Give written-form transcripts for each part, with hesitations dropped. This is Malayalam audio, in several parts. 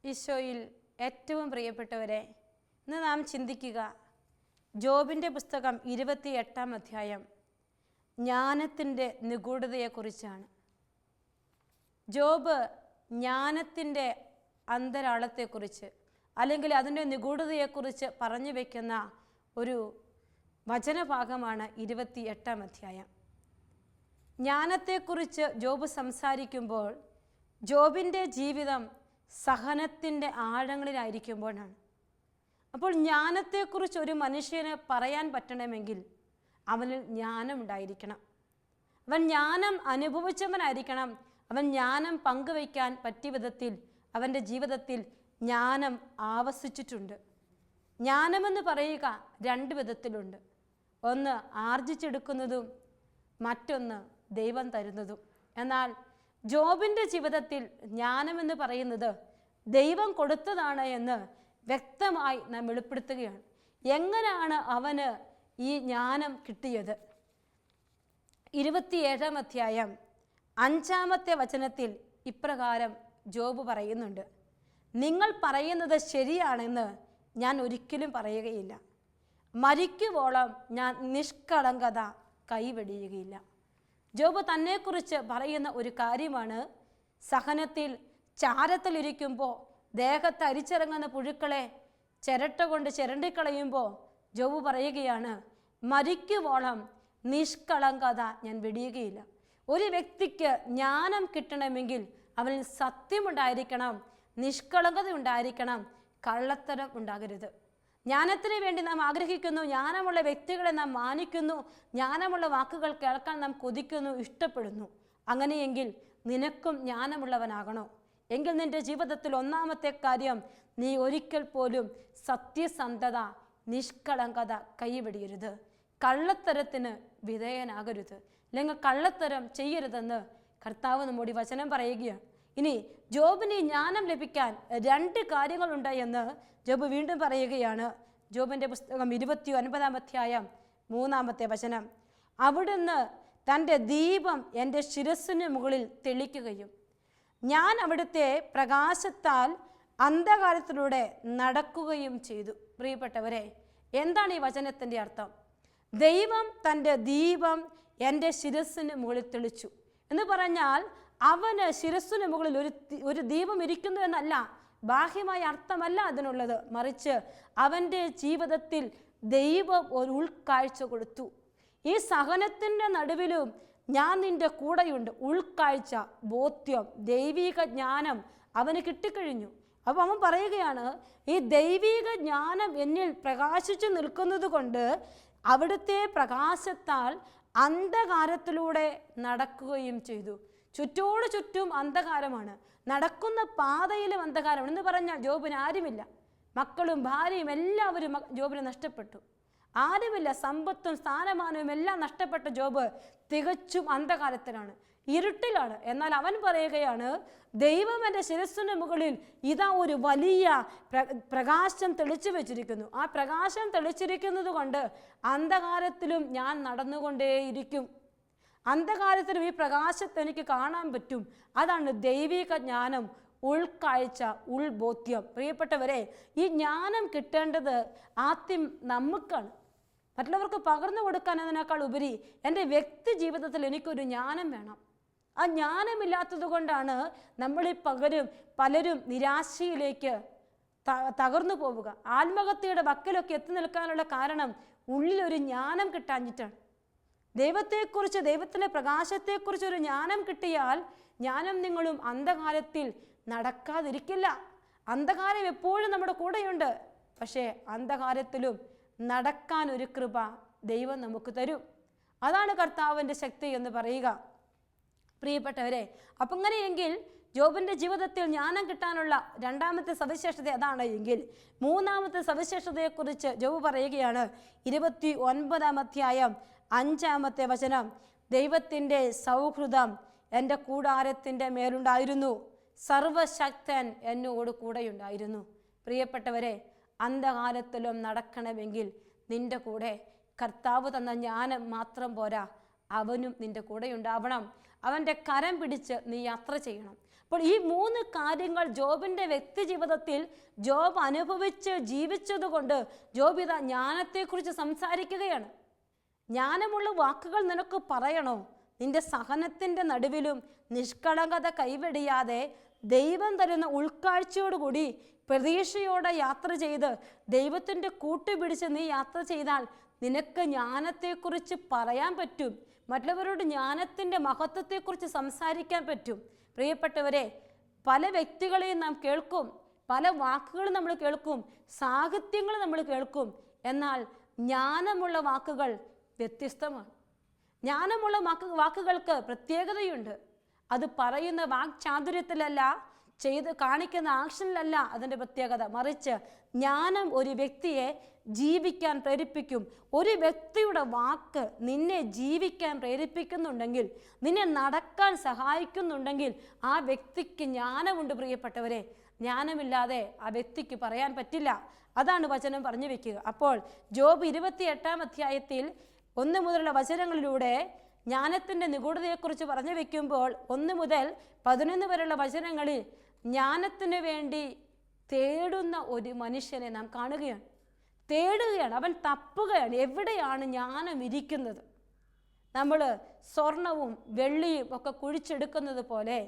ഈശോയിൽ ഏറ്റവും പ്രിയപ്പെട്ടവരെ, ഇന്ന് നാം ചിന്തിക്കുക ജോബിൻ്റെ പുസ്തകം 28-ാം അധ്യായം ജ്ഞാനത്തിൻ്റെ നിഗൂഢതയെക്കുറിച്ചാണ്. ജോബ് ജ്ഞാനത്തിൻ്റെ അന്തരാളത്തെക്കുറിച്ച് അല്ലെങ്കിൽ അതിൻ്റെ നിഗൂഢതയെക്കുറിച്ച് പറഞ്ഞു വയ്ക്കുന്ന ഒരു വചനഭാഗമാണ് 28-ാം അധ്യായം. ജ്ഞാനത്തെക്കുറിച്ച് ജോബ് സംസാരിക്കുമ്പോൾ ജോബിൻ്റെ ജീവിതം സഹനത്തിൻ്റെ ആഴങ്ങളിലായിരിക്കുമ്പോഴാണ്. അപ്പോൾ ജ്ഞാനത്തെക്കുറിച്ച് ഒരു മനുഷ്യന് പറയാൻ പറ്റണമെങ്കിൽ അവനിൽ ജ്ഞാനം ഉണ്ടായിരിക്കണം. അവൻ ജ്ഞാനം അനുഭവിച്ചവനായിരിക്കണം. അവൻ ജ്ഞാനം പങ്കുവയ്ക്കാൻ പറ്റിയ വിധത്തിൽ അവൻ്റെ ജീവിതത്തിൽ ജ്ഞാനം ആവസിച്ചിട്ടുണ്ട്. ജ്ഞാനമെന്ന് പറയുക രണ്ട് വിധത്തിലുണ്ട്. ഒന്ന് ആർജിച്ചെടുക്കുന്നതും മറ്റൊന്ന് ദൈവം തരുന്നതും. എന്നാൽ ജോബിൻ്റെ ജീവിതത്തിൽ ജ്ഞാനമെന്ന് പറയുന്നത് ദൈവം കൊടുത്തതാണ് എന്ന് വ്യക്തമായി നാം വെളിപ്പെടുത്തുകയാണ്. എങ്ങനെയാണ് അവന് ഈ ജ്ഞാനം കിട്ടിയത്? 27-ാം അധ്യായം 5-ാമത്തെ വചനത്തിൽ ഇപ്രകാരം ജോബ് പറയുന്നുണ്ട്: നിങ്ങൾ പറയുന്നത് ശരിയാണെന്ന് ഞാൻ ഒരിക്കലും പറയുകയില്ല. മരിക്കുവോളം ഞാൻ നിഷ്കളങ്കത കൈവെടിയുകയില്ല. ജോബ് തന്നെക്കുറിച്ച് പറയുന്ന ഒരു കാര്യമാണ്, സഹനത്തിൽ ചാരത്തിലിരിക്കുമ്പോൾ ദേഹത്ത് അരിച്ചിറങ്ങുന്ന പുഴുക്കളെ ചിരട്ട കൊണ്ട് ചിരണ്ടിക്കളയുമ്പോൾ ജോബ് പറയുകയാണ്, മരിക്കുവോളം നിഷ്കളങ്കത ഞാൻ വെടിയുകയില്ല. ഒരു വ്യക്തിക്ക് ജ്ഞാനം കിട്ടണമെങ്കിൽ അവനിൽ സത്യമുണ്ടായിരിക്കണം, നിഷ്കളങ്കത ഉണ്ടായിരിക്കണം, കള്ളത്തരം ഉണ്ടാകരുത്. ജ്ഞാനത്തിന് വേണ്ടി നാം ആഗ്രഹിക്കുന്നു, ജ്ഞാനമുള്ള വ്യക്തികളെ നാം മാനിക്കുന്നു, ജ്ഞാനമുള്ള വാക്കുകൾ കേൾക്കാൻ നാം കൊതിക്കുന്നു, ഇഷ്ടപ്പെടുന്നു. അങ്ങനെയെങ്കിൽ നിനക്കും ജ്ഞാനമുള്ളവനാകണോ? എങ്കിൽ നിൻ്റെ ജീവിതത്തിൽ ഒന്നാമത്തെ കാര്യം, നീ ഒരിക്കൽ പോലും സത്യസന്ധത, നിഷ്കളങ്കത കൈവെടിയരുത്. കള്ളത്തരത്തിന് വിധേയനാകരുത്, അല്ലെങ്കിൽ കള്ളത്തരം ചെയ്യരുതെന്ന് കർത്താവ് നമ്മോട് ഈ വചനം പറയുകയാണ്. ഇനി ജോബിന് ജ്ഞാനം ലഭിക്കാൻ രണ്ട് കാര്യങ്ങളുണ്ട് എന്ന് ജോബ് വീണ്ടും പറയുകയാണ്. ജോബിൻ്റെ പുസ്തകം 29-ാം അധ്യായം 3-ാമത്തെ വചനം: അവിടുന്ന് തൻ്റെ ദീപം എൻ്റെ ശിരസ്സിന് മുകളിൽ തെളിക്കുകയും ഞാൻ അവിടുത്തെ പ്രകാശത്താൽ അന്ധകാരത്തിലൂടെ നടക്കുകയും ചെയ്തു. പ്രിയപ്പെട്ടവരെ, എന്താണ് ഈ വചനത്തിൻ്റെ അർത്ഥം? ദൈവം തൻ്റെ ദീപം എൻ്റെ ശിരസ്സിന് മുകളിൽ തെളിച്ചു എന്ന് പറഞ്ഞാൽ അവന് ശിരസ്സിന് മുകളിൽ ഒരു ദീപം ഇരിക്കുന്നു എന്നല്ല, ബാഹ്യമായ അർത്ഥമല്ല അതിനുള്ളത്. മറിച്ച് അവൻ്റെ ജീവിതത്തിൽ ദൈവം ഒരു ഉൾക്കാഴ്ച കൊടുത്തു. ഈ സഹനത്തിൻ്റെ നടുവിലും ഞാൻ നിൻ്റെ കൂടെയുണ്ട്. ഉൾക്കാഴ്ച, ബോധ്യം, ദൈവിക ജ്ഞാനം അവന് കിട്ടിക്കഴിഞ്ഞു. അപ്പോൾ അവൻ പറയുകയാണ്, ഈ ദൈവിക ജ്ഞാനം എന്നിൽ പ്രകാശിച്ചു നിൽക്കുന്നത് കൊണ്ട് അവിടുത്തെ പ്രകാശത്താൽ അന്ധകാരത്തിലൂടെ നടക്കുകയും ചെയ്തു. ചുറ്റോട് ചുറ്റും അന്ധകാരമാണ്, നടക്കുന്ന പാതയിലും അന്ധകാരമാണ്. എന്ന് പറഞ്ഞാൽ ജോബിന് ആരുമില്ല, മക്കളും ഭാര്യയും എല്ലാവരും ജോബിന് നഷ്ടപ്പെട്ടു. ആരുമില്ല, സമ്പത്തും സ്ഥാനമാനവും എല്ലാം നഷ്ടപ്പെട്ട ജോബ് തികച്ചും അന്ധകാരത്തിലാണ്, ഇരുട്ടിലാണ്. എന്നാൽ അവൻ പറയുകയാണ്, ദൈവം എൻ്റെ ശിരസ്സിന് മുകളിൽ ഇതാ ഒരു വലിയ പ്രകാശം തെളിച്ചു വെച്ചിരിക്കുന്നു. ആ പ്രകാശം തെളിച്ചിരിക്കുന്നത് കൊണ്ട് അന്ധകാരത്തിലും ഞാൻ നടന്നുകൊണ്ടേയിരിക്കും. അന്ധകാരത്തിലും ഈ പ്രകാശത്തെ എനിക്ക് കാണാൻ പറ്റും. അതാണ് ദൈവിക ജ്ഞാനം, ഉൾക്കാഴ്ച, ഉൾബോധ്യം. പ്രിയപ്പെട്ടവരെ, ഈ ജ്ഞാനം കിട്ടേണ്ടത് ആദ്യം നമുക്കാണ്. മറ്റുള്ളവർക്ക് പകർന്നു കൊടുക്കാൻ അതിനേക്കാൾ ഉപരി എൻ്റെ വ്യക്തി ജീവിതത്തിൽ എനിക്കൊരു ജ്ഞാനം വേണം. ആ ജ്ഞാനമില്ലാത്തത് കൊണ്ടാണ് നമ്മളിൽ പലരും നിരാശയിലേക്ക് തകർന്നു പോവുക. ആത്മഹത്യയുടെ വക്കിലൊക്കെ എത്തി നിൽക്കാനുള്ള കാരണം ഉള്ളിലൊരു ജ്ഞാനം കിട്ടാഞ്ഞിട്ടാണ്. ദൈവത്തെക്കുറിച്ച്, ദൈവത്തിൻ്റെ പ്രകാശത്തെക്കുറിച്ച് ഒരു ജ്ഞാനം കിട്ടിയാൽ ജ്ഞാനം നിങ്ങളും അന്ധകാരത്തിൽ നടക്കാതിരിക്കില്ല. അന്ധകാരം എപ്പോഴും നമ്മുടെ കൂടെയുണ്ട്, പക്ഷേ അന്ധകാരത്തിലും നടക്കാൻ ഒരു കൃപ ദൈവം നമുക്ക് തരും. അതാണ് കർത്താവിൻ്റെ ശക്തി എന്ന് പറയുക. പ്രിയപ്പെട്ടവരെ, അപ്പം അങ്ങനെയെങ്കിൽ ജോബിൻ്റെ ജീവിതത്തിൽ ജ്ഞാനം കിട്ടാനുള്ള രണ്ടാമത്തെ സവിശേഷത അതാണ് എങ്കിൽ, മൂന്നാമത്തെ സവിശേഷതയെക്കുറിച്ച് ജോബ് പറയുകയാണ്. 29-ാം അധ്യായം 5-ാമത്തെ വചനം: ദൈവത്തിൻ്റെ സൗഹൃദം എൻ്റെ കൂടാരത്തിൻ്റെ മേലുണ്ടായിരുന്നു, സർവശക്തൻ എന്നോട് കൂടെയുണ്ടായിരുന്നു. പ്രിയപ്പെട്ടവരെ, അന്ധകാലത്തിലും നടക്കണമെങ്കിൽ നിന്റെ കൂടെ കർത്താവ് തന്ന ജ്ഞാനം മാത്രം പോരാ, അവനും നിന്റെ കൂടെ ഉണ്ടാവണം. അവൻ്റെ കരം പിടിച്ച് നീ യാത്ര ചെയ്യണം. അപ്പോൾ ഈ 3 കാര്യങ്ങൾ ജോബിൻ്റെ വ്യക്തി ജീവിതത്തിൽ ജോബ് അനുഭവിച്ച് ജീവിച്ചതുകൊണ്ട് ജോബ് ഇതാ ജ്ഞാനത്തെക്കുറിച്ച് സംസാരിക്കുകയാണ്. ജ്ഞാനമുള്ള വാക്കുകൾ നിനക്ക് പറയണോ? നിന്റെ സഹനത്തിൻ്റെ നടുവിലും നിഷ്കളങ്കത കൈവെടിയാതെ ദൈവം തരുന്ന ഉൾക്കാഴ്ചയോടുകൂടി പ്രതീക്ഷയോടെ യാത്ര ചെയ്ത് ദൈവത്തിൻ്റെ കൂട്ടുപിടിച്ച് നീ യാത്ര ചെയ്താൽ നിനക്ക് ജ്ഞാനത്തെക്കുറിച്ച് പറയാൻ പറ്റും. മറ്റുള്ളവരോട് ജ്ഞാനത്തിൻ്റെ മഹത്വത്തെക്കുറിച്ച് സംസാരിക്കാൻ പറ്റും. പ്രിയപ്പെട്ടവരെ, പല വ്യക്തികളെയും നാം കേൾക്കും, പല വാക്കുകൾ നമ്മൾ കേൾക്കും, സാഹിത്യങ്ങൾ നമ്മൾ കേൾക്കും. എന്നാൽ ജ്ഞാനമുള്ള വാക്കുകൾ വ്യത്യസ്തമാണ്. ജ്ഞാനമുള്ള വാക്കുകൾക്ക് പ്രത്യേകതയുണ്ട്. അത് പറയുന്ന വാക്ചാതുര്യത്തിലല്ല, ചെയ്ത് കാണിക്കുന്ന ആക്ഷനിലല്ല അതിൻ്റെ പ്രത്യേകത. മറിച്ച് ജ്ഞാനം ഒരു വ്യക്തിയെ ജീവിക്കാൻ പ്രേരിപ്പിക്കും. ഒരു വ്യക്തിയുടെ വാക്ക് നിന്നെ ജീവിക്കാൻ പ്രേരിപ്പിക്കുന്നുണ്ടെങ്കിൽ, നിന്നെ നടക്കാൻ സഹായിക്കുന്നുണ്ടെങ്കിൽ ആ വ്യക്തിക്ക് ജ്ഞാനമുണ്ട്. പ്രിയപ്പെട്ടവരെ, ജ്ഞാനമില്ലാതെ ആ വ്യക്തിക്ക് പറയാൻ പറ്റില്ല. അതാണ് വചനം പറഞ്ഞു വെക്കുക. അപ്പോൾ ജോബ് 28-ാം അധ്യായത്തിൽ 1 മുതലുള്ള വചനങ്ങളിലൂടെ ജ്ഞാനത്തിൻ്റെ നിഗൂഢതയെക്കുറിച്ച് പറഞ്ഞു വെക്കുമ്പോൾ 1 മുതൽ 11 വരെയുള്ള വചനങ്ങളിൽ ജ്ഞാനത്തിന് വേണ്ടി തേടുന്ന ഒരു മനുഷ്യനെ നാം കാണുകയാണ്. തേടുകയാണ്, അവൻ തപ്പുകയാണ്. എവിടെയാണ് ജ്ഞാനം ഇരിക്കുന്നത്? നമ്മൾ സ്വർണവും വെള്ളിയും ഒക്കെ കുഴിച്ചെടുക്കുന്നത് പോലെ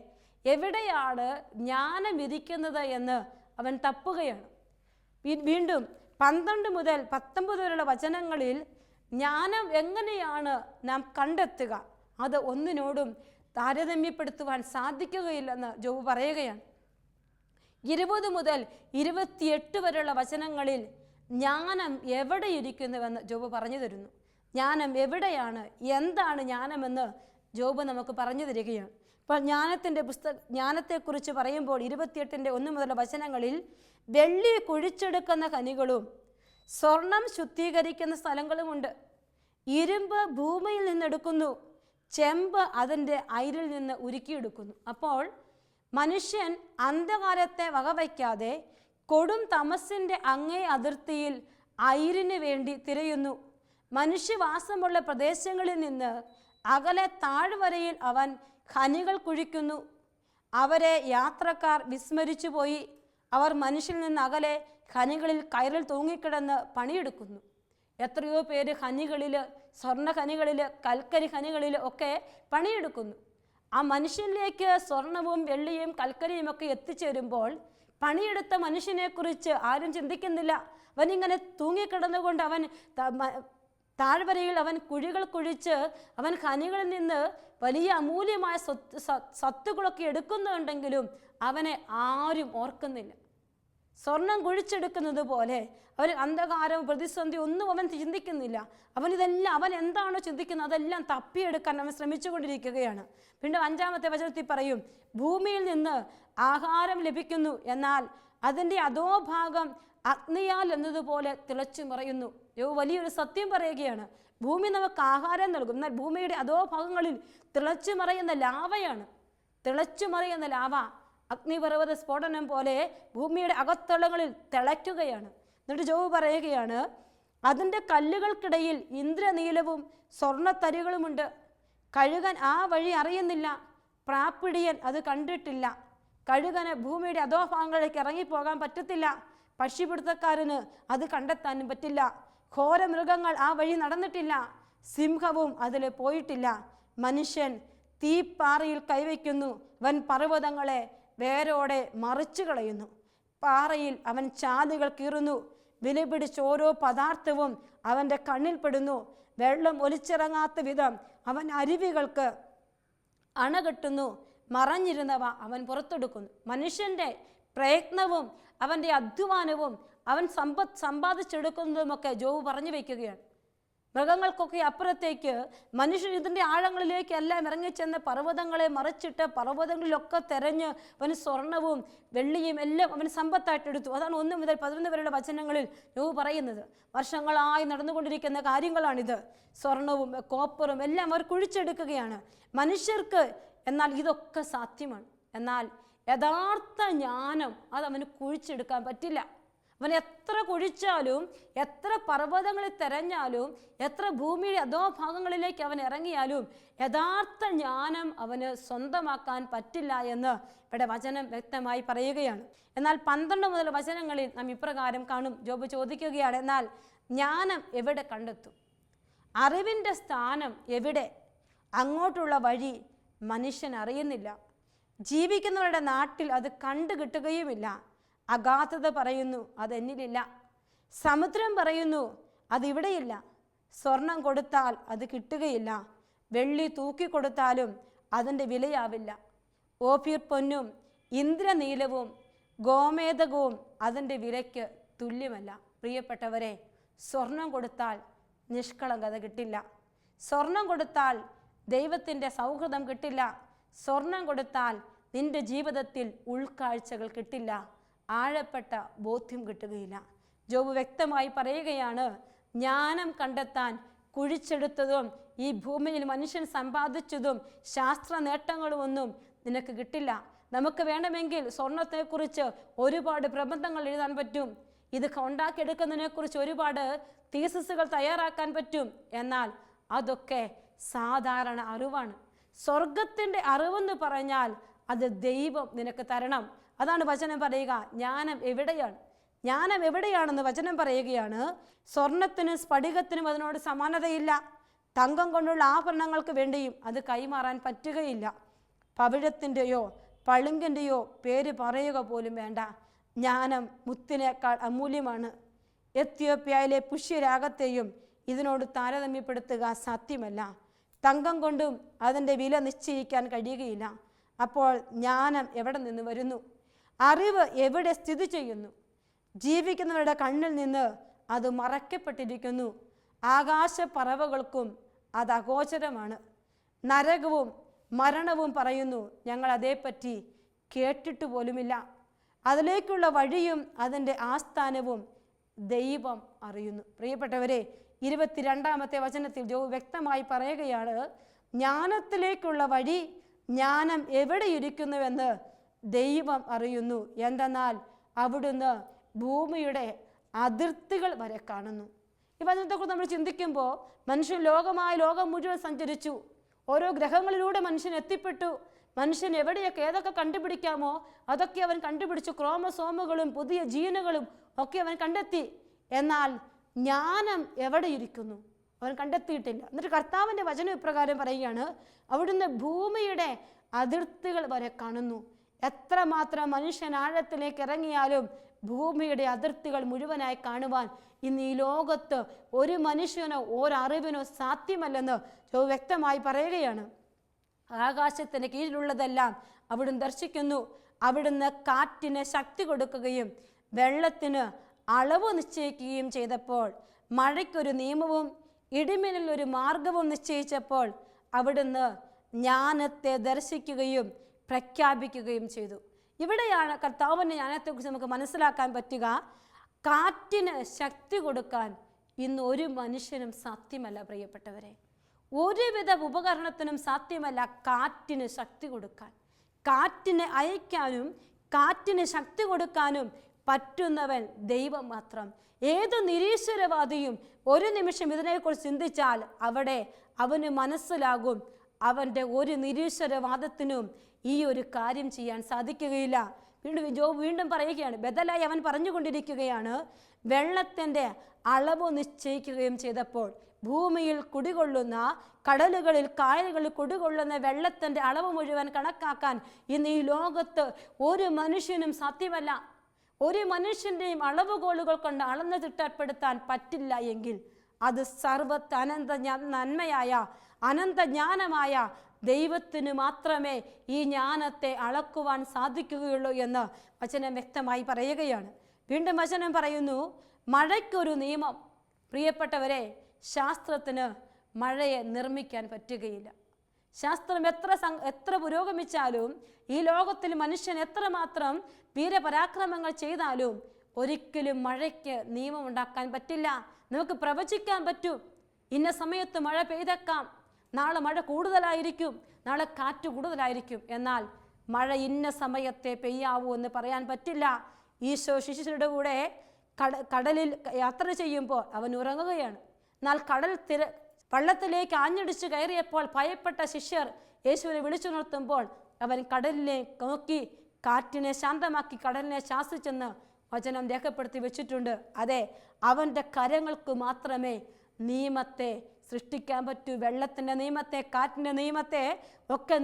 എവിടെയാണ് ജ്ഞാനം ഇരിക്കുന്നത് എന്ന് അവൻ തപ്പുകയാണ്. വീണ്ടും 12 മുതൽ 19 വരെയുള്ള വചനങ്ങളിൽ ജ്ഞാനം എങ്ങനെയാണ് നാം കണ്ടെത്തുക, അത് ഒന്നിനോടും താരതമ്യപ്പെടുത്തുവാൻ സാധിക്കുകയില്ലെന്ന് ജോബ് പറയുകയാണ്. 20 മുതൽ 28 വരെയുള്ള വചനങ്ങളിൽ ജ്ഞാനം എവിടെ ഇരിക്കുന്നുവെന്ന് ജോബ് പറഞ്ഞു തരുന്നു. ജ്ഞാനം എവിടെയാണ്, എന്താണ് ജ്ഞാനമെന്ന് ജോബ് നമുക്ക് പറഞ്ഞു തരികയാണ്. ഇപ്പോൾ ജ്ഞാനത്തെക്കുറിച്ച് പറയുമ്പോൾ 28-ന്റെ 1 മുതലുള്ള വചനങ്ങളിൽ വെള്ളി കുഴിച്ചെടുക്കുന്ന ഖനികളും സ്വർണം ശുദ്ധീകരിക്കുന്ന സ്ഥലങ്ങളുമുണ്ട്. ഇരുമ്പ് ഭൂമിയിൽ നിന്നെടുക്കുന്നു, ചെമ്പ് അതിൻ്റെ അയിരിൽ നിന്ന് ഉരുക്കിയെടുക്കുന്നു. അപ്പോൾ മനുഷ്യൻ അന്ധകാരത്തെ വകവയ്ക്കാതെ കൊടും തമസിൻ്റെ അങ്ങേ അതിർത്തിയിൽ അയിരിന് വേണ്ടി തിരയുന്നു. മനുഷ്യവാസമുള്ള പ്രദേശങ്ങളിൽ നിന്ന് അകലെ താഴ്വരയിൽ അവൻ ഖനികൾ കുഴിക്കുന്നു. അവരെ യാത്രക്കാർ വിസ്മരിച്ചു പോയി. അവർ മനുഷ്യരിൽ നിന്ന് അകലെ ഖനികളിൽ കയറിൽ തൂങ്ങിക്കിടന്ന് പണിയെടുക്കുന്നു. എത്രയോ പേര് ഖനികളിൽ, സ്വർണ്ണ ഖനികളിൽ, കൽക്കരി ഖനികളിൽ ഒക്കെ പണിയെടുക്കുന്നു. ആ മനുഷ്യനിലേക്ക് സ്വർണവും വെള്ളിയും കൽക്കരിയും ഒക്കെ എത്തിച്ചേരുമ്പോൾ പണിയെടുത്ത മനുഷ്യനെക്കുറിച്ച് ആരും ചിന്തിക്കുന്നില്ല. അവനിങ്ങനെ തൂങ്ങിക്കിടന്നുകൊണ്ട് അവൻ താഴ്വരയിൽ അവൻ കുഴികൾ കുഴിച്ച് അവൻ ഖനികളിൽ നിന്ന് വലിയ അമൂല്യമായ സത്തുകളൊക്കെ എടുക്കുന്നുണ്ടെങ്കിലും അവനെ ആരും ഓർക്കുന്നില്ല. സ്വർണം കുഴിച്ചെടുക്കുന്നത് പോലെ അവൻ അന്ധകാരം, പ്രതിസന്ധി ഒന്നും അവൻ ചിന്തിക്കുന്നില്ല. അവൻ എന്താണോ ചിന്തിക്കുന്നത് അതെല്ലാം തപ്പിയെടുക്കാൻ അവൻ ശ്രമിച്ചുകൊണ്ടിരിക്കുകയാണ്. പിന്നെ 5-ാമത്തെ വചനത്തിൽ പറയും, ഭൂമിയിൽ നിന്ന് ആഹാരം ലഭിക്കുന്നു, എന്നാൽ അതിൻ്റെ അധോഭാഗം അഗ്നിയാൽ എന്നതുപോലെ തിളച്ചു മറയുന്നു. വലിയൊരു സത്യം പറയുകയാണ്. ഭൂമി നമുക്ക് ആഹാരം നൽകും, എന്നാൽ ഭൂമിയുടെ അധോഭാഗങ്ങളിൽ തിളച്ചു മറയുന്ന ലാവയാണ്. തിളച്ചു മറയുന്ന ലാവ അഗ്നിപർവ്വത സ്ഫോടനം പോലെ ഭൂമിയുടെ അകത്തളങ്ങളിൽ തിളയ്ക്കുകയാണ്. എന്നിട്ട് ജോബ് പറയുകയാണ്, അതിൻ്റെ കല്ലുകൾക്കിടയിൽ ഇന്ദ്രനീലവും സ്വർണ്ണത്തരികളുമുണ്ട്. കഴുകൻ ആ വഴി അറിയുന്നില്ല, പ്രാപ്പിടിയൻ അത് കണ്ടിട്ടില്ല. കഴുകന് ഭൂമിയുടെ അധോഭാഗങ്ങളിലേക്ക് ഇറങ്ങിപ്പോകാൻ പറ്റത്തില്ല, പക്ഷിപിടുത്തക്കാരന് അത് കണ്ടെത്താനും പറ്റില്ല. ഘോരമൃഗങ്ങൾ ആ വഴി നടന്നിട്ടില്ല, സിംഹവും അതിൽ പോയിട്ടില്ല. മനുഷ്യൻ തീപ്പാറയിൽ കൈവയ്ക്കുന്നു, അവൻ പർവ്വതങ്ങളെ വേരോടെ മറിച്ചു കളയുന്നു. പാറയിൽ അവൻ ചാലുകൾ കീറുന്നു, വിലപിടിച്ച് ഓരോ പദാർത്ഥവും അവൻ്റെ കണ്ണിൽപ്പെടുന്നു. വെള്ളം ഒലിച്ചിറങ്ങാത്ത വിധം അവൻ അരുവികൾക്ക് അണകെട്ടുന്നു, മറഞ്ഞിരുന്നവ അവൻ പുറത്തെടുക്കുന്നു. മനുഷ്യൻ്റെ പ്രയത്നവും അവൻ്റെ അധ്വാനവും അവൻ സമ്പാദിച്ചെടുക്കുന്നതുമൊക്കെ ജോബ് പറഞ്ഞു വയ്ക്കുകയാണ്. മൃഗങ്ങൾക്കൊക്കെ അപ്പുറത്തേക്ക് മനുഷ്യൻ ഇതിൻ്റെ ആഴങ്ങളിലേക്ക് എല്ലാം ഇറങ്ങിച്ചെന്ന് പർവ്വതങ്ങളെ മറിച്ചിട്ട് പർവ്വതങ്ങളിലൊക്കെ തെരഞ്ഞ് അവന് സ്വർണവും വെള്ളിയും എല്ലാം അവൻ സമ്പത്തായിട്ടെടുത്തു. അതാണ് 1 മുതൽ 11 വരെയുള്ള വചനങ്ങളിൽ ജോബ് പറയുന്നത്. വർഷങ്ങളായി നടന്നുകൊണ്ടിരിക്കുന്ന കാര്യങ്ങളാണിത്. സ്വർണവും കോപ്പറും എല്ലാം അവർ കുഴിച്ചെടുക്കുകയാണ് മനുഷ്യർക്ക്. എന്നാൽ ഇതൊക്കെ സാധ്യമാണ്. എന്നാൽ യഥാർത്ഥ ജ്ഞാനം അതവന് കുഴിച്ചെടുക്കാൻ പറ്റില്ല. അവൻ എത്ര കുഴിച്ചാലും, എത്ര പർവ്വതങ്ങളിൽ തെരഞ്ഞാലും, എത്ര ഭൂമിയുടെ അധോഭാഗങ്ങളിലേക്ക് അവൻ ഇറങ്ങിയാലും യഥാർത്ഥ ജ്ഞാനം അവന് സ്വന്തമാക്കാൻ പറ്റില്ല എന്ന് ഇവിടെ വചനം വ്യക്തമായി പറയുകയാണ്. എന്നാൽ 12 മുതൽ വചനങ്ങളിൽ നാം ഇപ്രകാരം കാണും. ജോബ് ചോദിക്കുകയാണ്, എന്നാൽ ജ്ഞാനം എവിടെ കണ്ടെത്തും? അറിവിൻ്റെ സ്ഥാനം എവിടെ? അങ്ങോട്ടുള്ള വഴി മനുഷ്യൻ അറിയുന്നില്ല. ജീവിക്കുന്നവരുടെ നാട്ടിൽ അത് കണ്ടു കിട്ടുകയുമില്ല. അഗാധത പറയുന്നു അതെന്നിലില്ല. സമുദ്രം പറയുന്നു അതിവിടെയില്ല. സ്വർണം കൊടുത്താൽ അത് കിട്ടുകയില്ല. വെള്ളി തൂക്കിക്കൊടുത്താലും അതിൻ്റെ വിലയാവില്ല. ഓഫീർ പൊന്നും ഇന്ദ്രനീലവും ഗോമേതകവും അതിൻ്റെ വിലയ്ക്ക് തുല്യമല്ല. പ്രിയപ്പെട്ടവരെ, സ്വർണം കൊടുത്താൽ നിഷ്കളങ്കത കിട്ടില്ല. സ്വർണം കൊടുത്താൽ ദൈവത്തിൻ്റെ സൗഹൃദം കിട്ടില്ല. സ്വർണം കൊടുത്താൽ നിന്റെ ജീവിതത്തിൽ ഉൾക്കാഴ്ചകൾ കിട്ടില്ല. ആഴപ്പെട്ട ബോധ്യം കിട്ടുകയില്ല. ജോബ് വ്യക്തമായി പറയുകയാണ്, ജ്ഞാനം കണ്ടെത്താൻ കുഴിച്ചെടുത്തതും ഈ ഭൂമിയിൽ മനുഷ്യൻ സമ്പാദിച്ചതും ശാസ്ത്ര നേട്ടങ്ങളുമൊന്നും നിനക്ക് കിട്ടില്ല. നമുക്ക് വേണമെങ്കിൽ സ്വർണത്തെക്കുറിച്ച് ഒരുപാട് പ്രബന്ധങ്ങൾ എഴുതാൻ പറ്റും. ഇത് ഉണ്ടാക്കിയെടുക്കുന്നതിനെക്കുറിച്ച് ഒരുപാട് തീസിസുകൾ തയ്യാറാക്കാൻ പറ്റും. എന്നാൽ അതൊക്കെ സാധാരണ അറിവാണ്. സ്വർഗത്തിൻ്റെ അറിവെന്ന് പറഞ്ഞാൽ അത് ദൈവം നിനക്ക് തരണം. അതാണ് വചനം പറയുക. ജ്ഞാനം എവിടെയാണ്? ജ്ഞാനം എവിടെയാണെന്ന് വചനം പറയുകയാണ്. സ്വർണത്തിനും സ്ഫടികത്തിനും അതിനോട് സമാനതയില്ല. തങ്കം കൊണ്ടുള്ള ആഭരണങ്ങൾക്ക് വേണ്ടിയും അത് കൈമാറാൻ പറ്റുകയില്ല. പവിഴത്തിൻ്റെയോ പളുങ്കിൻ്റെയോ പേര് പറയുക പോലും വേണ്ട. ജ്ഞാനം മുത്തിനേക്കാൾ അമൂല്യമാണ്. എത്യോപ്യയിലെ പുഷ്യരാഗത്തെയും ഇതിനോട് താരതമ്യപ്പെടുത്തുക സാധ്യമല്ല. തങ്കം കൊണ്ടും അതിൻ്റെ വില നിശ്ചയിക്കാൻ കഴിയുകയില്ല. അപ്പോൾ ജ്ഞാനം എവിടെ നിന്ന് വരുന്നു? അറിവ് എവിടെ സ്ഥിതി ചെയ്യുന്നു? ജീവിക്കുന്നവരുടെ കണ്ണിൽ നിന്ന് അത് മറയ്ക്കപ്പെട്ടിരിക്കുന്നു. ആകാശപ്പറവകൾക്കും അത് അഗോചരമാണ്. നരകവും മരണവും പറയുന്നു, ഞങ്ങൾ അതേപ്പറ്റി കേട്ടിട്ട് പോലുമില്ല. അതിലേക്കുള്ള വഴിയും അതിൻ്റെ ആസ്ഥാനവും ദൈവം അറിയുന്നു. പ്രിയപ്പെട്ടവരെ, 22-ാമത്തെ വചനത്തിൽ ജോബ് വ്യക്തമായി പറയുകയാണ്, ജ്ഞാനത്തിലേക്കുള്ള വഴി, ജ്ഞാനം എവിടെ ഇരിക്കുന്നുവെന്ന് ദൈവം അറിയുന്നു. എന്തെന്നാൽ അവിടുന്ന് ഭൂമിയുടെ അതിർത്തികൾ വരെ കാണുന്നു. ഈ വചനത്തെക്കുറിച്ച് നമ്മൾ ചിന്തിക്കുമ്പോൾ മനുഷ്യൻ ലോകം മുഴുവൻ സഞ്ചരിച്ചു. ഓരോ ഗ്രഹങ്ങളിലൂടെ മനുഷ്യൻ എത്തിപ്പെട്ടു. മനുഷ്യൻ എവിടെയൊക്കെ ഏതൊക്കെ കണ്ടുപിടിക്കാമോ അതൊക്കെ അവൻ കണ്ടുപിടിച്ചു. ക്രോമസോമുകളും പുതിയ ജീനുകളും ഒക്കെ അവൻ കണ്ടെത്തി. എന്നാൽ ജ്ഞാനം എവിടെ ഇരിക്കുന്നു? അവൻ കണ്ടെത്തിയിട്ടില്ല. എന്നിട്ട് കർത്താവിൻ്റെ വചനം ഇപ്രകാരം പറയുകയാണ്, അവിടുന്ന് ഭൂമിയുടെ അതിർത്തികൾ വരെ കാണുന്നു. എത്രമാത്രം മനുഷ്യൻ ആഴത്തിലേക്ക് ഇറങ്ങിയാലും ഭൂമിയുടെ അതിർത്തികൾ മുഴുവനായി കാണുവാൻ ഇന്ന് ഈ ലോകത്ത് ഒരു മനുഷ്യനോ ഒരറിവിനോ സാധ്യമല്ലെന്ന് വ്യക്തമായി പറയുകയാണ്. ആകാശത്തിന് കീഴിലുള്ളതെല്ലാം അവിടുന്ന് ദർശിക്കുന്നു. അവിടുന്ന് കാറ്റിന് ശക്തി കൊടുക്കുകയും വെള്ളത്തിന് അളവ് നിശ്ചയിക്കുകയും ചെയ്തപ്പോൾ, മഴയ്ക്കൊരു നിയമവും ഇടിമിന്നലൊരു മാർഗവും നിശ്ചയിച്ചപ്പോൾ അവിടുന്ന് ജ്ഞാനത്തെ ദർശിക്കുകയും പ്രഖ്യാപിക്കുകയും ചെയ്തു. ഇവിടെയാണ് കർത്താവിൻ്റെ ജ്ഞാനത്തെക്കുറിച്ച് നമുക്ക് മനസ്സിലാക്കാൻ പറ്റുക. കാറ്റിന് ശക്തി കൊടുക്കാൻ ഇന്ന് ഒരു മനുഷ്യനും സാധ്യമല്ല. പ്രിയപ്പെട്ടവരെ, ഒരുവിധ ഉപകരണത്തിനും സാധ്യമല്ല കാറ്റിന് ശക്തി കൊടുക്കാൻ. കാറ്റിനെ അയക്കാനും കാറ്റിന് ശക്തി കൊടുക്കാനും പറ്റുന്നവൻ ദൈവം മാത്രം. ഏത് നിരീശ്വരവാദിയും ഒരു നിമിഷം ഇതിനെക്കുറിച്ച് ചിന്തിച്ചാൽ അവിടെ അവന് മനസ്സിലാകും, അവൻ്റെ ഒരു നിരീശ്വരവാദത്തിനും ഈ ഒരു കാര്യം ചെയ്യാൻ സാധിക്കുകയില്ല. വീണ്ടും പറയുകയാണ്, ബദലായി അവൻ പറഞ്ഞുകൊണ്ടിരിക്കുകയാണ്, വെള്ളത്തിൻ്റെ അളവ് നിശ്ചയിക്കുകയും ചെയ്തപ്പോൾ, ഭൂമിയിൽ കുടികൊള്ളുന്ന കടലുകളിൽ കായലുകളിൽ കുടികൊള്ളുന്ന വെള്ളത്തിൻ്റെ അളവ് മുഴുവൻ കണക്കാക്കാൻ ഇന്ന് ഈ ലോകത്ത് ഒരു മനുഷ്യനും സാധ്യമല്ല. ഒരു മനുഷ്യൻ്റെയും അളവുകോലുകൾ കൊണ്ട് അളന്ന് തിട്ടപ്പെടുത്താൻ പറ്റില്ല എങ്കിൽ അത് സർവ്വത്ത് നന്മയായ അനന്തജ്ഞാനമായ ദൈവത്തിന് മാത്രമേ ഈ ജ്ഞാനത്തെ അളക്കുവാൻ സാധിക്കുകയുള്ളൂ എന്ന് വചനം വ്യക്തമായി പറയുകയാണ്. വീണ്ടും വചനം പറയുന്നു, മഴയ്ക്കൊരു നിയമം. പ്രിയപ്പെട്ടവരെ, ശാസ്ത്രത്തിന് മഴയെ നിർമ്മിക്കാൻ പറ്റുകയില്ല. ശാസ്ത്രം എത്ര പുരോഗമിച്ചാലും ഈ ലോകത്തിൽ മനുഷ്യൻ എത്രമാത്രം വീരപരാക്രമങ്ങൾ ചെയ്താലും ഒരിക്കലും മഴയ്ക്ക് നിയമം ഉണ്ടാക്കാൻ പറ്റില്ല. നമുക്ക് പ്രവചിക്കാൻ പറ്റും, ഇന്ന സമയത്ത് മഴ പെയ്തേക്കാം, നാളെ മഴ കൂടുതലായിരിക്കും, നാളെ കാറ്റ് കൂടുതലായിരിക്കും. എന്നാൽ മഴ ഇന്ന സമയത്തെ പെയ്യാവൂ എന്ന് പറയാൻ പറ്റില്ല. ഈശോ ശിശുരുടെ കൂടെ കടലിൽ യാത്ര ചെയ്യുമ്പോൾ അവൻ ഉറങ്ങുകയാണ്. എന്നാൽ വള്ളത്തിലേക്ക് ആഞ്ഞടിച്ചു കയറിയപ്പോൾ ഭയപ്പെട്ട ശിഷ്യർ യേശുവിനെ വിളിച്ചുണർത്തുമ്പോൾ അവൻ കടലിനെ നോക്കി കാറ്റിനെ ശാന്തമാക്കി കടലിനെ ശാസിച്ചെന്ന് വചനം രേഖപ്പെടുത്തി വെച്ചിട്ടുണ്ട്. അതെ, അവൻ്റെ കരങ്ങൾക്ക് മാത്രമേ നിയമത്തെ സൃഷ്ടിക്കാൻ പറ്റൂ. വെള്ളത്തിൻ്റെ നിയമത്തെ, കാറ്റിൻ്റെ നിയമത്തെ ഒക്കെ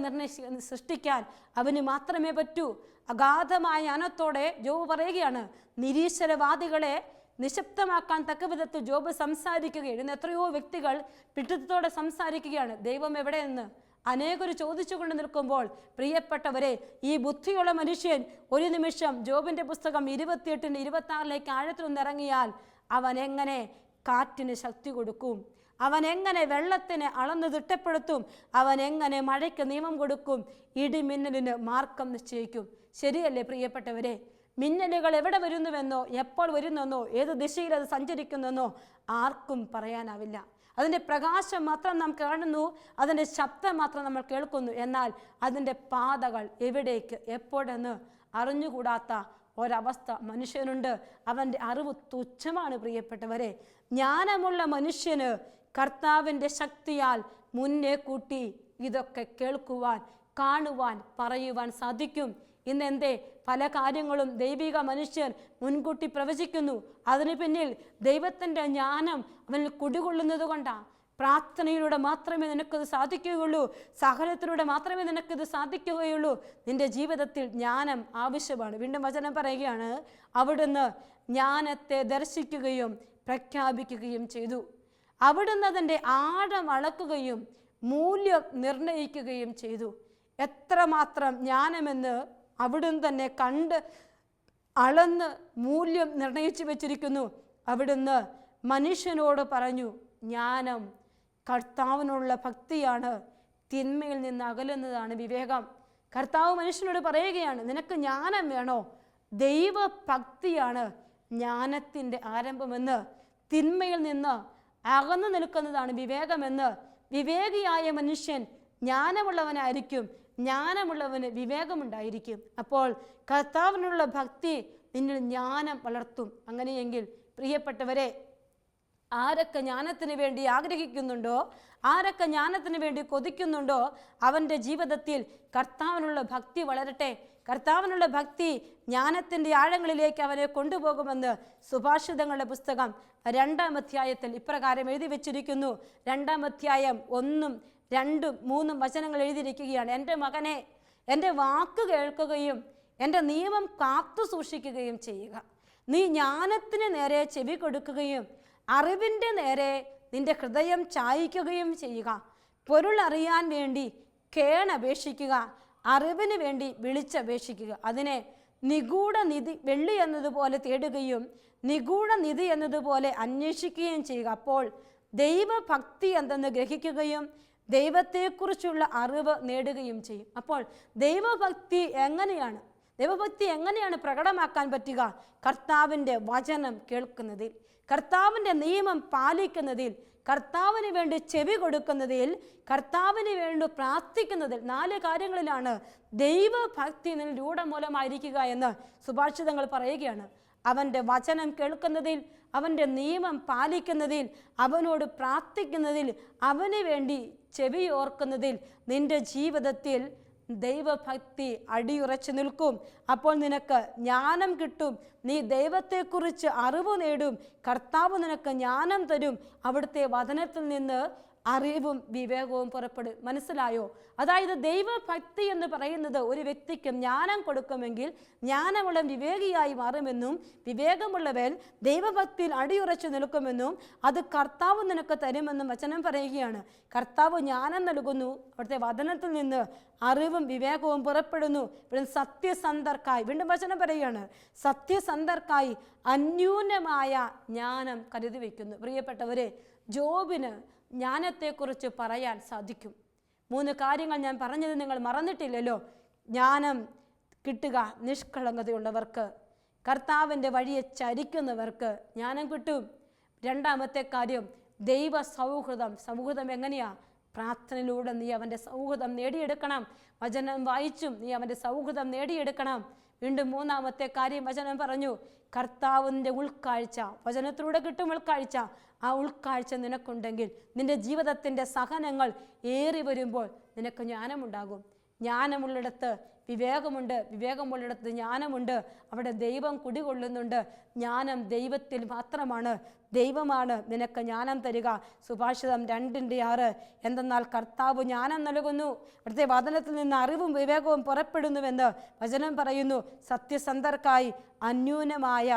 സൃഷ്ടിക്കാൻ അവന് മാത്രമേ പറ്റൂ. അഗാധമായ ജ്ഞാനത്തോടെ ജോബ് പറയുകയാണ്. നിരീശ്വരവാദികളെ നിശബ്ദമാക്കാൻ തക്ക വിധത്തിൽ ജോബ് സംസാരിക്കുകയാണ്. ഇന്ന് എത്രയോ വ്യക്തികൾ പിടുത്തത്തോടെ സംസാരിക്കുകയാണ്. ദൈവം എവിടെയെന്ന് അനേകർ ചോദിച്ചുകൊണ്ട് നിൽക്കുമ്പോൾ പ്രിയപ്പെട്ടവരെ, ഈ ബുദ്ധിയുള്ള മനുഷ്യൻ ഒരു നിമിഷം ജോബിൻ്റെ പുസ്തകം 28-26 ആഴത്തിലൊന്നിറങ്ങിയാൽ അവൻ എങ്ങനെ കാറ്റിന് ശക്തി കൊടുക്കും? അവൻ എങ്ങനെ വെള്ളത്തിനെ അളന്ന് തിട്ടപ്പെടുത്തും? അവൻ എങ്ങനെ മഴയ്ക്ക് നിയമം കൊടുക്കും? ഇടിമിന്നലിന് മാർക്കം നിശ്ചയിക്കും. ശരിയല്ലേ പ്രിയപ്പെട്ടവരെ? മിന്നലുകൾ എവിടെ വരുന്നുവെന്നോ, എപ്പോൾ വരുന്നെന്നോ, ഏത് ദിശയിൽ അത് സഞ്ചരിക്കുന്നെന്നോ ആർക്കും പറയാനാവില്ല. അതിൻ്റെ പ്രകാശം മാത്രം നാം കാണുന്നു, അതിൻ്റെ ശബ്ദം മാത്രം നമ്മൾ കേൾക്കുന്നു. എന്നാൽ അതിൻ്റെ പാതകൾ എവിടേക്ക്, എപ്പോഴെന്ന് അറിഞ്ഞുകൂടാത്ത ഒരവസ്ഥ മനുഷ്യനുണ്ട്. അവൻ്റെ അറിവ് തുച്ഛമാണ് പ്രിയപ്പെട്ടവരെ. ജ്ഞാനമുള്ള മനുഷ്യന് കർത്താവിൻ്റെ ശക്തിയാൽ മുന്നേ കൂട്ടി ഇതൊക്കെ കേൾക്കുവാൻ, കാണുവാൻ, പറയുവാൻ സാധിക്കും. ഇന്നെന്തേ പല കാര്യങ്ങളും ദൈവിക മനുഷ്യർ മുൻകൂട്ടി പ്രവചിക്കുന്നു. അതിന് പിന്നിൽ ദൈവത്തിൻ്റെ ജ്ഞാനം അവനിൽ കുടികൊള്ളുന്നത് കൊണ്ടാണ്. പ്രാർത്ഥനയിലൂടെ മാത്രമേ നിനക്കത് സാധിക്കുകയുള്ളൂ. സഹനത്തിലൂടെ മാത്രമേ നിനക്കിത് സാധിക്കുകയുള്ളൂ. നിന്റെ ജീവിതത്തിൽ ജ്ഞാനം ആവശ്യമാണ്. വീണ്ടും വചനം പറയുകയാണ്, അവിടുന്ന് ജ്ഞാനത്തെ ദർശിക്കുകയും പ്രഖ്യാപിക്കുകയും ചെയ്തു. അവിടുന്ന് അതിൻ്റെ ആഴം അളക്കുകയും മൂല്യം നിർണയിക്കുകയും ചെയ്തു. എത്രമാത്രം ജ്ഞാനമെന്ന് അവിടുന്ന് തന്നെ കണ്ട് അളന്ന് മൂല്യം നിർണയിച്ചു വെച്ചിരിക്കുന്നു. അവിടുന്ന് മനുഷ്യനോട് പറഞ്ഞു, ജ്ഞാനം കർത്താവിനുള്ള ഭക്തിയാണ്, തിന്മയിൽ നിന്ന് അകലുന്നതാണ് വിവേകം. കർത്താവ് മനുഷ്യനോട് പറയുകയാണ്, നിനക്ക് ജ്ഞാനം വേണോ? ദൈവഭക്തിയാണ് ജ്ഞാനത്തിൻ്റെ ആരംഭമെന്ന്, തിന്മയിൽ നിന്ന് അകന്നു നിൽക്കുന്നതാണ് വിവേകമെന്ന്. വിവേകിയായ മനുഷ്യൻ ജ്ഞാനമുള്ളവനായിരിക്കും, ജ്ഞാനമുള്ളവന് വിവേകമുണ്ടായിരിക്കും. അപ്പോൾ കർത്താവിനുള്ള ഭക്തി നിന്നിൽ ജ്ഞാനം വളർത്തും. അങ്ങനെയെങ്കിൽ പ്രിയപ്പെട്ടവരെ, ആരൊക്കെ ജ്ഞാനത്തിന് വേണ്ടി ആഗ്രഹിക്കുന്നുണ്ടോ, ആരൊക്കെ ജ്ഞാനത്തിന് വേണ്ടി കൊതിക്കുന്നുണ്ടോ, അവൻ്റെ ജീവിതത്തിൽ കർത്താവിനുള്ള ഭക്തി വളരട്ടെ. കർത്താവിനുള്ള ഭക്തി ജ്ഞാനത്തിൻ്റെ ആഴങ്ങളിലേക്ക് അവനെ കൊണ്ടുപോകുമെന്ന് സുഭാഷിതങ്ങളുടെ പുസ്തകം 2-ാം അധ്യായത്തിൽ ഇപ്രകാരം എഴുതി വെച്ചിരിക്കുന്നു. 2-ാം അധ്യായം 1, 2, 3 വചനങ്ങൾ എഴുതിയിരിക്കുകയാണ്. എൻ്റെ മകനെ, എൻ്റെ വാക്ക് കേൾക്കുകയും എൻ്റെ നിയമം കാത്തു സൂക്ഷിക്കുകയും ചെയ്യുക. നീ ജ്ഞാനത്തിന് നേരെ ചെവി കൊടുക്കുകയും അറിവിൻ്റെ നേരെ നിന്റെ ഹൃദയം ചായ്ക്കുകയും ചെയ്യുക. പൊരുൾ അറിയാൻ വേണ്ടി കേണപേക്ഷിക്കുക, അറിവിന് വേണ്ടി വിളിച്ചപേക്ഷിക്കുക. അതിനെ നിഗൂഢ നിധി വെള്ളി എന്നതുപോലെ തേടുകയും നിഗൂഢ നിധി എന്നതുപോലെ അന്വേഷിക്കുകയും ചെയ്യുക. അപ്പോൾ ദൈവഭക്തി എന്തെന്ന് ഗ്രഹിക്കുകയും ദൈവത്തെക്കുറിച്ചുള്ള അറിവ് നേടുകയും ചെയ്യും. അപ്പോൾ ദൈവഭക്തി എങ്ങനെയാണ് പ്രകടമാക്കാൻ പറ്റുക? കർത്താവിൻ്റെ വചനം കേൾക്കുന്നതിൽ, കർത്താവിൻ്റെ നിയമം പാലിക്കുന്നതിൽ, കർത്താവിന് വേണ്ടി ചെവി കൊടുക്കുന്നതിൽ, കർത്താവിന് വേണ്ടി പ്രാർത്ഥിക്കുന്നതിൽ. 4 കാര്യങ്ങളിലാണ് ദൈവഭക്തി രൂഢമൂലമായിരിക്കുക എന്ന് സുഭാഷിതങ്ങൾ പറയുകയാണ്. അവൻ്റെ വചനം കേൾക്കുന്നതിൽ, അവൻ്റെ നിയമം പാലിക്കുന്നതിൽ, അവനോട് പ്രാർത്ഥിക്കുന്നതിൽ, അവന് വേണ്ടി ചെവിയോർക്കുന്നതിൽ നിന്റെ ജീവിതത്തിൽ ദൈവഭക്തി അടിയുറച്ചു നിൽക്കും. അപ്പോൾ നിനക്ക് ജ്ഞാനം കിട്ടും, നീ ദൈവത്തെക്കുറിച്ച് അറിവ് നേടും, കർത്താവ് നിനക്ക് ജ്ഞാനം തരും. അവിടുത്തെ വചനത്തിൽ നിന്ന് അറിവും വിവേകവും പുറപ്പെടും. മനസ്സിലായോ? അതായത് ദൈവഭക്തി എന്ന് പറയുന്നത് ഒരു വ്യക്തിക്ക് ജ്ഞാനം കൊടുക്കുമെങ്കിൽ ജ്ഞാനമുള്ള വിവേകിയായി മാറുമെന്നും വിവേകമുള്ളവൻ ദൈവഭക്തിയിൽ അടിയുറച്ചു നിൽക്കുമെന്നും അത് കർത്താവ് നിനക്ക് തരുമെന്നും വചനം പറയുകയാണ്. കർത്താവ് ജ്ഞാനം നൽകുന്നു, അവിടുത്തെ വചനത്തിൽ നിന്ന് അറിവും വിവേകവും പുറപ്പെടുന്നു. സത്യസന്ധർക്കായി, വീണ്ടും വചനം പറയുകയാണ്, സത്യസന്ധർക്കായി അന്യൂനമായ ജ്ഞാനം കരുതി വയ്ക്കുന്നു. പ്രിയപ്പെട്ടവരെ, ജോബിന് ജ്ഞാനത്തെക്കുറിച്ച് പറയാൻ സാധിക്കും. 3 കാര്യങ്ങൾ ഞാൻ പറഞ്ഞത് നിങ്ങൾ മറന്നിട്ടില്ലല്ലോ. ജ്ഞാനം കിട്ടുക നിഷ്കളങ്കതയുള്ളവർക്ക്, കർത്താവിൻ്റെ വഴിയെ ചരിക്കുന്നവർക്ക് ജ്ഞാനം കിട്ടും. 2-ാമത്തെ കാര്യം ദൈവ സൗഹൃദം എങ്ങനെയാ? പ്രാർത്ഥനയിലൂടെ നീ അവൻ്റെ സൗഹൃദം നേടിയെടുക്കണം. വചനം വായിച്ചും നീ അവൻ്റെ സൗഹൃദം നേടിയെടുക്കണം. വീണ്ടും മൂന്നാമത്തെ കാര്യം വചനം പറഞ്ഞു, കർത്താവിൻ്റെ ഉൾക്കാഴ്ച. വചനത്തിലൂടെ കിട്ടും ഉൾക്കാഴ്ച. ആ ഉൾക്കാഴ്ച നിനക്കുണ്ടെങ്കിൽ നിന്റെ ജീവിതത്തിൻ്റെ സഹനങ്ങൾ ഏറി വരുമ്പോൾ നിനക്ക് ജ്ഞാനമുണ്ടാകും. ജ്ഞാനമുള്ളിടത്ത് വിവേകമുണ്ട്, വിവേകമുള്ളിടത്ത് ജ്ഞാനമുണ്ട്. അവിടെ ദൈവം കുടികൊള്ളുന്നുണ്ട്. ജ്ഞാനം ദൈവത്തിൽ മാത്രമാണ്. ദൈവമാണ് നിനക്ക് ജ്ഞാനം തരിക. സുഭാഷിതം 2:6. എന്തെന്നാൽ കർത്താവ് ജ്ഞാനം നൽകുന്നു, അവിടുത്തെ വചനത്തിൽ നിന്ന് അറിവും വിവേകവും പുറപ്പെടുന്നുവെന്ന് വചനം പറയുന്നു. സത്യസന്ധർക്കായി അന്യൂനമായ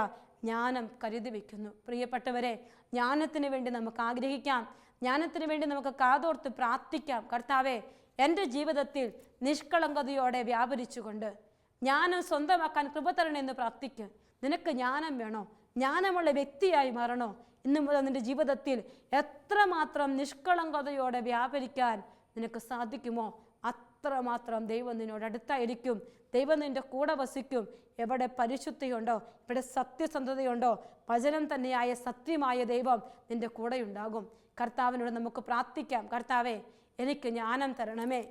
ജ്ഞാനം കരുതി വയ്ക്കുന്നു. പ്രിയപ്പെട്ടവരെ, ജ്ഞാനത്തിന് വേണ്ടി നമുക്ക് ആഗ്രഹിക്കാം. ജ്ഞാനത്തിന് വേണ്ടി നമുക്ക് കാതോർത്ത് പ്രാർത്ഥിക്കാം. കർത്താവേ, എൻ്റെ ജീവിതത്തിൽ നിഷ്കളങ്കതയോടെ വ്യാപരിച്ചുകൊണ്ട് ജ്ഞാനം സ്വന്തമാക്കാൻ കൃപ തരണമെന്ന് പ്രാർത്ഥിക്കുക. നിനക്ക് ജ്ഞാനം വേണോ? ജ്ഞാനമുള്ള വ്യക്തിയായി മാറണോ? ഇന്നു മുതൽ നിൻ്റെ ജീവിതത്തിൽ എത്രമാത്രം നിഷ്കളങ്കതയോടെ വ്യാപരിക്കാൻ നിനക്ക് സാധിക്കുമോ അത്രമാത്രം ദൈവം നിന്നോട് അടുത്തായിരിക്കും. ദൈവം നിൻ്റെ കൂടെ വസിക്കും. എവിടെ പരിശുദ്ധിയുണ്ടോ, ഇവിടെ സത്യസന്ധതയുണ്ടോ, വചനം തന്നെയായ സത്യമായ ദൈവം നിൻ്റെ കൂടെയുണ്ടാകും. കർത്താവിനോട് നമുക്ക് പ്രാർത്ഥിക്കാം. കർത്താവേ, എനിക്ക് ജ്ഞാനം തരണമേ.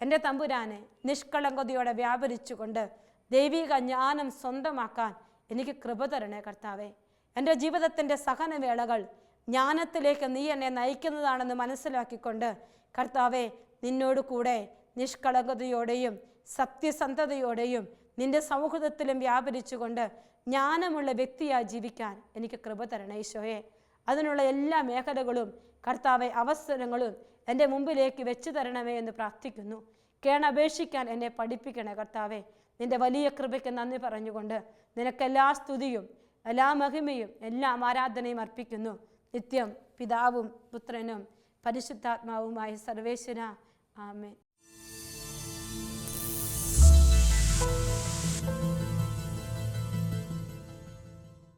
എൻ്റെ തമ്പുരാനെ, നിഷ്കളങ്കതയോടെ വ്യാപരിച്ചുകൊണ്ട് ദൈവിക ജ്ഞാനം സ്വന്തമാക്കാൻ എനിക്ക് കൃപ തരണേ കർത്താവേ. എൻ്റെ ജീവിതത്തിൻ്റെ സഹനവേളകൾ ജ്ഞാനത്തിലേക്ക് നീ എന്നെ നയിക്കുന്നതാണെന്ന് മനസ്സിലാക്കിക്കൊണ്ട് കർത്താവേ, നിന്നോട് കൂടെ നിഷ്കളങ്കതയോടെയും സത്യസന്ധതയോടെയും നിൻ്റെ സൗഹൃദത്തിലും വ്യാപരിച്ചുകൊണ്ട് ജ്ഞാനമുള്ള വ്യക്തിയായി ജീവിക്കാൻ എനിക്ക് കൃപ തരണേ ഈശോയെ. അതിനുള്ള എല്ലാ മേഖലകളും കർത്താവെ, അവസരങ്ങളും എൻ്റെ മുമ്പിലേക്ക് വെച്ച് തരണമേ എന്ന് പ്രാർത്ഥിക്കുന്നു. കേണപേക്ഷിക്കാൻ എന്നെ പഠിപ്പിക്കണേ കർത്താവെ. നിൻ്റെ വലിയ കൃപയ്ക്ക് നന്ദി പറഞ്ഞുകൊണ്ട് നിനക്കെല്ലാ സ്തുതിയും എല്ലാ മഹിമയും എല്ലാ ആരാധനയും അർപ്പിക്കുന്നു. നിത്യം പിതാവും പുത്രനും പരിശുദ്ധാത്മാവുമായ സർവേശ്വര. ആമേൻ.